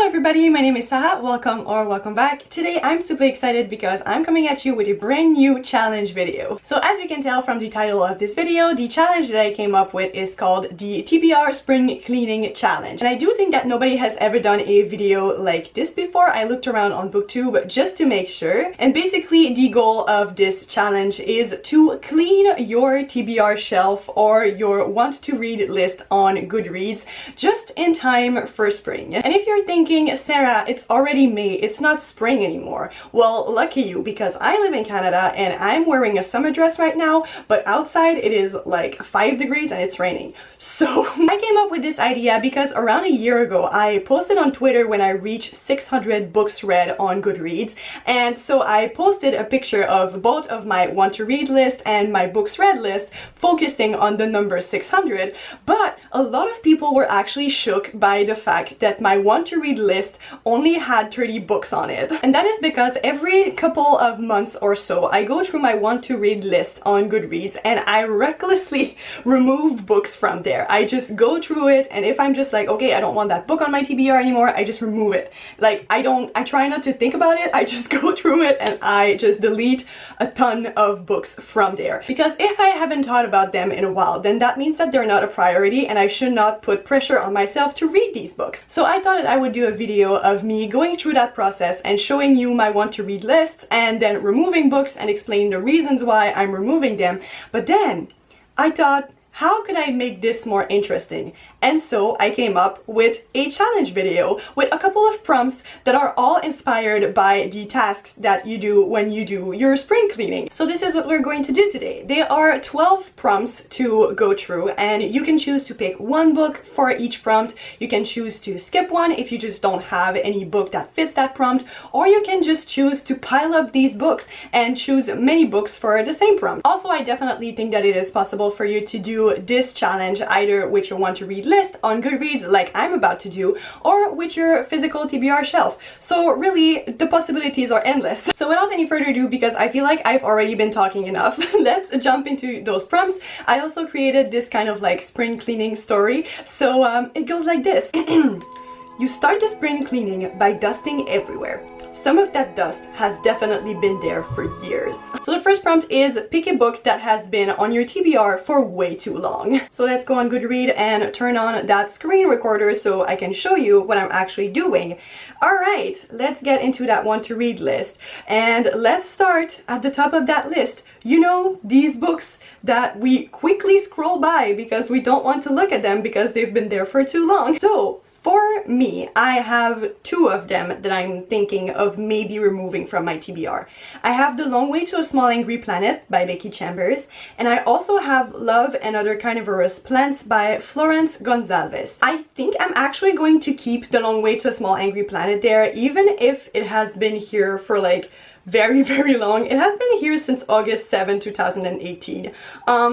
everybody, my name is Sara. Welcome back. Today I'm super excited because I'm coming at you with a brand new challenge video. So as you can tell from the title of this video, the challenge that I came up with is called the TBR Spring Cleaning Challenge. And I do think that nobody has ever done a video like this before. I looked around on BookTube just to make sure. And basically the goal of this challenge is to clean your TBR shelf or your want to read list on Goodreads just in time for spring. And if you're thinking, Sarah, it's already May, it's not spring anymore. Well, lucky you, because I live in Canada and I'm wearing a summer dress right now, but outside it is like 5 degrees and it's raining. So I came up with this idea because around a year ago I posted on Twitter when I reached 600 books read on Goodreads, and so I posted a picture of both of my want to read list and my books read list focusing on the number 600, but a lot of people were actually shook by the fact that my want to read list only had 30 books on it. And that is because every couple of months or so I go through my want to read list on Goodreads and I recklessly remove books from there. I just go through it, and if I'm just like, okay, I don't want that book on my TBR anymore, I just remove it. Like, I try not to think about it, I just go through it and I just delete a ton of books from there. Because if I haven't thought about them in a while, then that means that they're not a priority and I should not put pressure on myself to read these books. So I thought that I would do a video of me going through that process and showing you my want to read list and then removing books and explaining the reasons why I'm removing them. But then I thought, how could I make this more interesting? And so I came up with a challenge video with a couple of prompts that are all inspired by the tasks that you do when you do your spring cleaning. So this is what we're going to do today. There are 12 prompts to go through, and you can choose to pick one book for each prompt. You can choose to skip one if you just don't have any book that fits that prompt, or you can just choose to pile up these books and choose many books for the same prompt. Also, I definitely think that it is possible for you to do this challenge either with your want to read list on Goodreads like I'm about to do, or with your physical TBR shelf. So really the possibilities are endless. So without any further ado, because I feel like I've already been talking enough, let's jump into those prompts. I also created this kind of like spring cleaning story. So it goes like this. You start the spring cleaning by dusting everywhere. Some of that dust has definitely been there for years. So the first prompt is pick a book that has been on your TBR for way too long. So let's go on Goodreads and turn on that screen recorder so I can show you what I'm actually doing. Alright, let's get into that want to read list. And let's start at the top of that list. You know, these books that we quickly scroll by because we don't want to look at them because they've been there for too long. So for me, I have 2 of them that I'm thinking of maybe removing from my TBR. I have The Long Way to a Small Angry Planet by Becky Chambers, and I also have Love and Other Carnivorous Plants by Florence Gonzalez. I think I'm actually going to keep The Long Way to a Small Angry Planet there, even if it has been here for like very long. It has been here since August 7, 2018.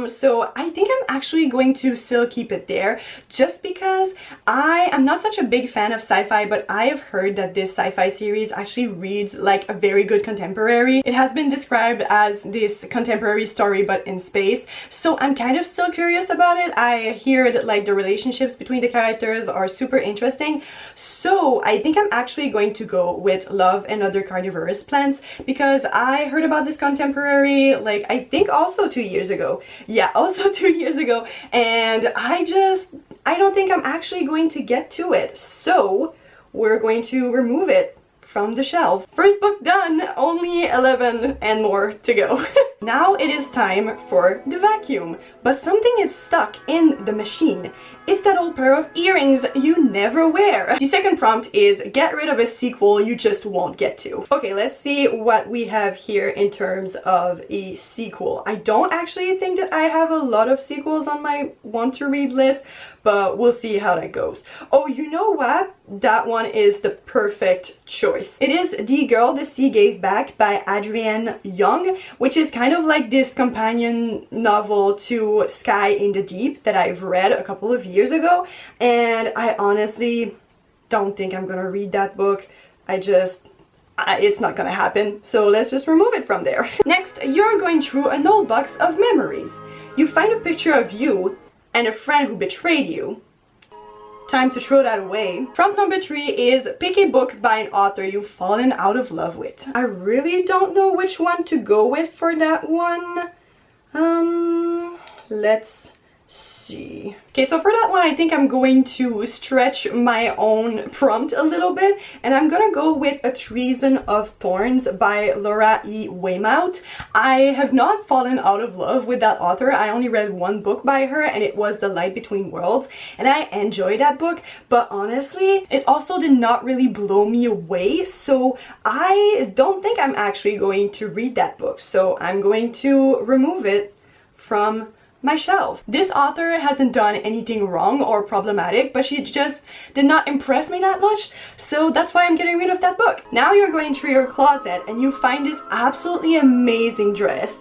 So I think I'm actually going to still keep it there just because I am not such a big fan of sci-fi, but I have heard that this sci-fi series actually reads like a very good contemporary. It has been described as this contemporary story but in space, so I'm kind of still curious about it. I hear that like the relationships between the characters are super interesting, so I think I'm actually going to go with Love and Other Carnivorous Plants, because I heard about this contemporary like I think also 2 years ago. Yeah, also 2 years ago, and I don't think I'm actually going to get to it, so we're going to remove it from the shelf. First book done, only 11 and more to go. Now it is time for the vacuum, but something is stuck in the machine. It's that old pair of earrings you never wear. The second prompt is get rid of a sequel you just won't get to. Okay, let's see what we have here in terms of a sequel. I don't actually think that I have a lot of sequels on my want to read list, but we'll see how that goes. Oh, you know what? That one is the perfect choice. It is The Girl the Sea Gave Back by Adrienne Young, which is kind of like this companion novel to Sky in the Deep that I've read a couple of years ago, and I honestly don't think I'm gonna read that book. It's not gonna happen, so let's just remove it from there. Next, you're going through an old box of memories. You find a picture of you and a friend who betrayed you. time to throw that away. Prompt number 3 is pick a book by an author you've fallen out of love with. I really don't know which one to go with for that one. Let's see. Okay, so for that one, I think I'm going to stretch my own prompt a little bit, and I'm gonna go with A Treason of Thorns by Laura E. Weymouth. I have not fallen out of love with that author. I only read one book by her, and it was The Light Between Worlds, and I enjoyed that book, but honestly, it also did not really blow me away, so I don't think I'm actually going to read that book, so I'm going to remove it from my shelves. This author hasn't done anything wrong or problematic, but she just did not impress me that much, so that's why I'm getting rid of that book. Now you're going through your closet and you find this absolutely amazing dress,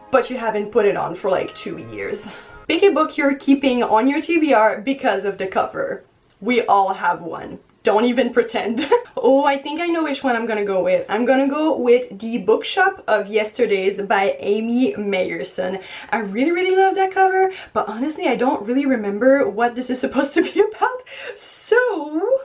but you haven't put it on for like 2 years. Pick a book you're keeping on your TBR because of the cover. We all have one. Don't even pretend. Oh, I think I know which one I'm gonna go with. I'm gonna go with The Bookshop of Yesterdays by Amy Meyerson. I really love that cover, but honestly, I don't really remember what this is supposed to be about. So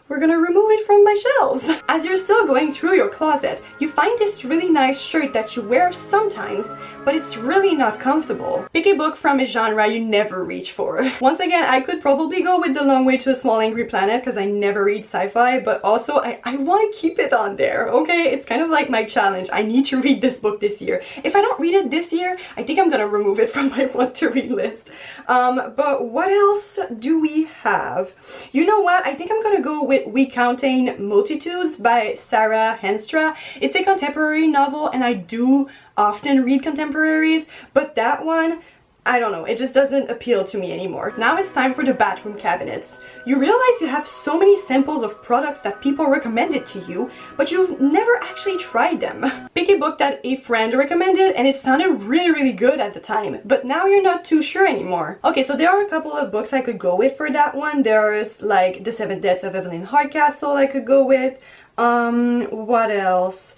we're gonna remove it from my shelves. As you're still going through your closet, you find this really nice shirt that you wear sometimes, but it's really not comfortable. Pick a book from a genre you never reach for. Once again, I could probably go with The Long Way to a Small Angry Planet because I never read sci-fi, but also I want to keep it on there, okay? It's kind of like my challenge. I need to read this book this year. If I don't read it this year, I think I'm gonna remove it from my want to read list. But what else do we have? You know what? I think I'm gonna go with We Counting Multitudes by Sarah Henstra. It's a contemporary novel, and I do often read contemporaries, but that one, I don't know, it just doesn't appeal to me anymore. Now it's time for the bathroom cabinets. You realize you have so many samples of products that people recommended to you, but you've never actually tried them. Pick a book that a friend recommended and it sounded really good at the time, but now you're not too sure anymore. Okay, so there are a couple of books I could go with for that one. There's like The Seven Deaths of Evelyn Hardcastle I could go with. What else?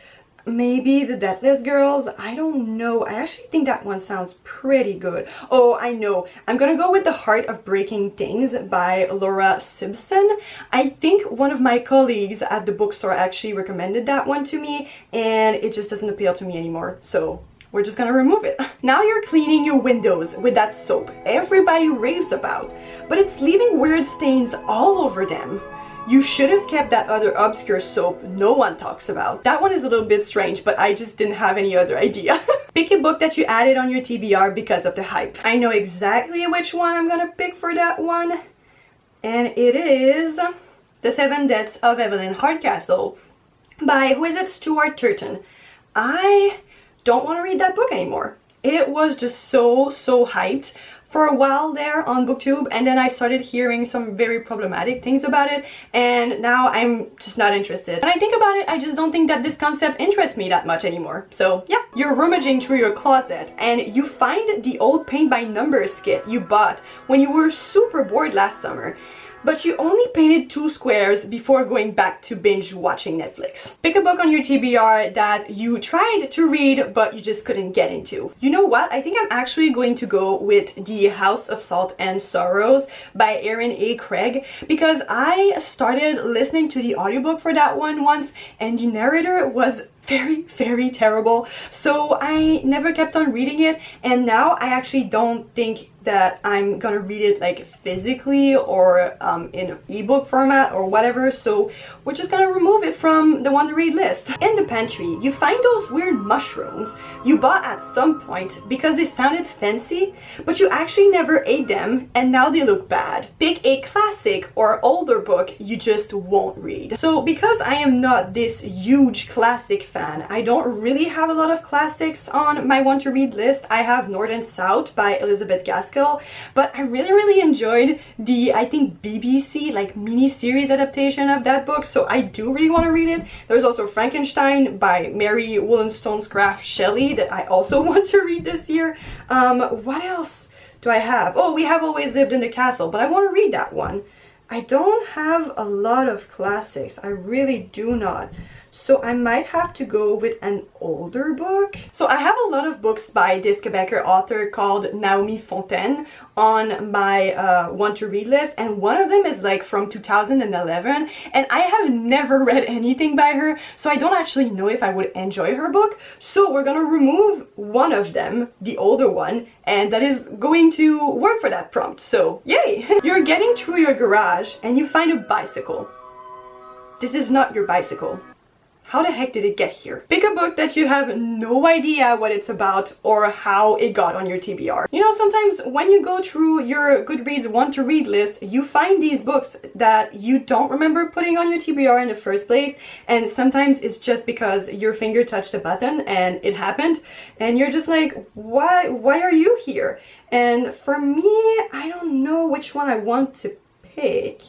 Maybe The Deathless Girls. I don't know. I actually think that one sounds pretty good. Oh, I know. I'm gonna go with The Heart of Breaking Things by Laura Simpson. I think one of my colleagues at the bookstore actually recommended that one to me, and it just doesn't appeal to me anymore. So we're just gonna remove it. Now you're cleaning your windows with that soap everybody raves about, but it's leaving weird stains all over them. You should have kept that other obscure soap no one talks about. That one is a little bit strange, but I just didn't have any other idea. Pick a book that you added on your TBR because of the hype. I know exactly which one I'm gonna pick for that one, and it is The Seven Deaths of Evelyn Hardcastle by, who is it, Stuart Turton. I don't want to read that book anymore. It was just so hyped for a while there on BookTube, and then I started hearing some very problematic things about it, and now I'm just not interested. When I think about it, I just don't think that this concept interests me that much anymore. So yeah, you're rummaging through your closet and you find the old paint by numbers kit you bought when you were super bored last summer, but you only painted 2 squares before going back to binge watching Netflix. Pick a book on your TBR that you tried to read but you just couldn't get into. You know what? I think I'm actually going to go with The House of Salt and Sorrows by Erin A. Craig, because I started listening to the audiobook for that one once and the narrator was very terrible, so I never kept on reading it, and now I actually don't think that I'm gonna read it like physically or in ebook format or whatever, so we're just gonna remove it from the want to read list. In the pantry, you find those weird mushrooms you bought at some point because they sounded fancy, but you actually never ate them and now they look bad. Pick a classic or older book you just won't read. So because I am not this huge classic fan, I don't really have a lot of classics on my want to read list. I have North and South by Elizabeth Gaskell, but I really enjoyed the, I think, BBC like mini-series adaptation of that book, so I do really want to read it. There's also Frankenstein by Mary Wollstonecraft Shelley that I also want to read this year. What else do I have? Oh, We Have Always Lived in the Castle, but I want to read that one. I don't have a lot of classics. I really do not. so I might have to go with an older book. So I have a lot of books by this Quebecer author called Naomi Fontaine on my want to read list, and one of them is like from 2011, and I have never read anything by her, so I don't actually know if I would enjoy her book. So we're gonna remove one of them, the older one, and that is going to work for that prompt, so yay! You're getting through your garage and you find a bicycle. This is not your bicycle. How the heck did it get here? Pick a book that you have no idea what it's about or how it got on your TBR. You know, sometimes when you go through your Goodreads want to read list, you find these books that you don't remember putting on your TBR in the first place, and sometimes it's just because your finger touched a button and it happened, and you're just like, why are you here? And for me, I don't know which one I want to pick.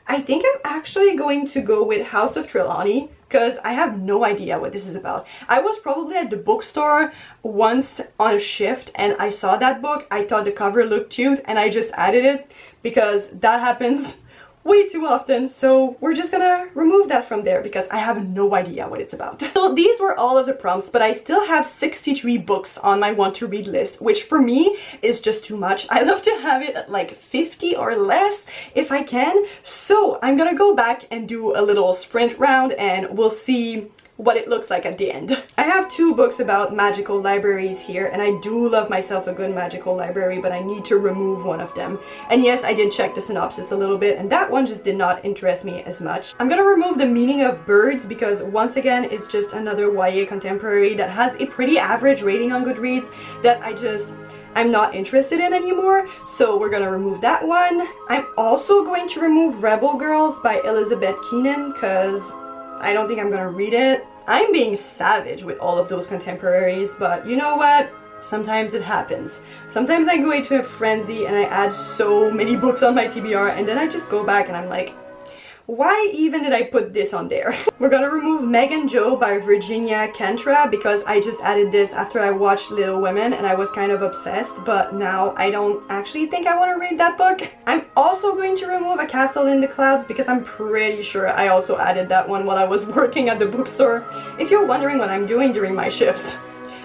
I think I'm actually going to go with House of Trelawney, because I have no idea what this is about. I was probably at the bookstore once on a shift and I saw that book, I thought the cover looked cute, and I just added it because that happens way too often, so we're just gonna remove that from there because I have no idea what it's about. So these were all of the prompts, but I still have 63 books on my want to read list, which for me is just too much. I love to have it at like 50 or less if I can, so I'm gonna go back and do a little sprint round and we'll see what it looks like at the end. I have 2 books about magical libraries here, and I do love myself a good magical library, but I need to remove one of them. And yes, I did check the synopsis a little bit, and that one just did not interest me as much. I'm gonna remove The Meaning of Birds because once again, it's just another YA contemporary that has a pretty average rating on Goodreads that I'm not interested in anymore, so we're gonna remove that one. I'm also going to remove Rebel Girls by Elizabeth Keenan because I don't think I'm gonna read it. I'm being savage with all of those contemporaries, but you know what? Sometimes it happens. Sometimes I go into a frenzy and I add so many books on my TBR, and then I just go back and I'm like, why even did I put this on there? We're gonna remove Meg and Joe by Virginia Kentra because I just added this after I watched Little Women and I was kind of obsessed, but now I don't actually think I want to read that book. I'm also going to remove A Castle in the Clouds because I'm pretty sure I also added that one while I was working at the bookstore. If you're wondering what I'm doing during my shifts,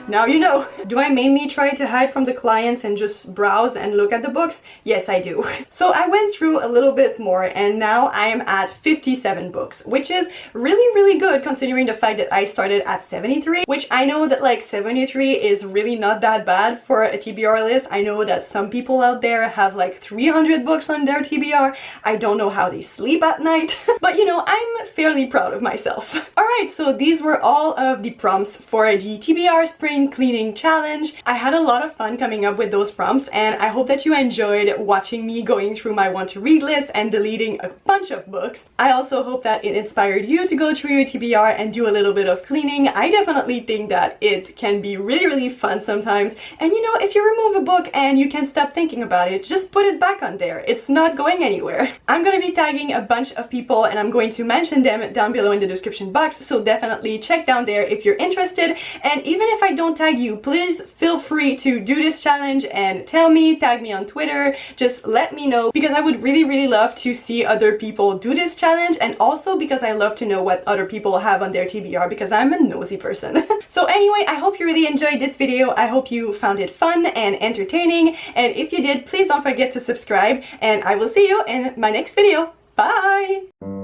now you know. Do I mainly try to hide from the clients and just browse and look at the books? Yes, I do. So I went through a little bit more and now I am at 57 books, which is really good considering the fact that I started at 73, which I know that like 73 is really not that bad for a TBR list. I know that some people out there have like 300 books on their TBR. I don't know how they sleep at night, but you know, I'm fairly proud of myself. Alright, so these were all of the prompts for the TBR Spring Cleaning Challenge. I had a lot of fun coming up with those prompts, and I hope that you enjoyed watching me going through my want to read list and deleting a bunch of books. I also hope that it inspired you to go through your TBR and do a little bit of cleaning. I definitely think that it can be really fun sometimes, and you know, if you remove a book and you can't stop thinking about it, just put it back on there. It's not going anywhere. I'm gonna be tagging a bunch of people and I'm going to mention them down below in the description box, so definitely check down there if you're interested. And even if I don't tag you, please feel free to do this challenge and tell me, tag me on Twitter, just let me know, because I would really love to see other people do this challenge, and also because I love to know what other people have on their TBR because I'm a nosy person. So anyway, I hope you really enjoyed this video. I hope you found it fun and entertaining, and if you did, please don't forget to subscribe, and I will see you in my next video. Bye!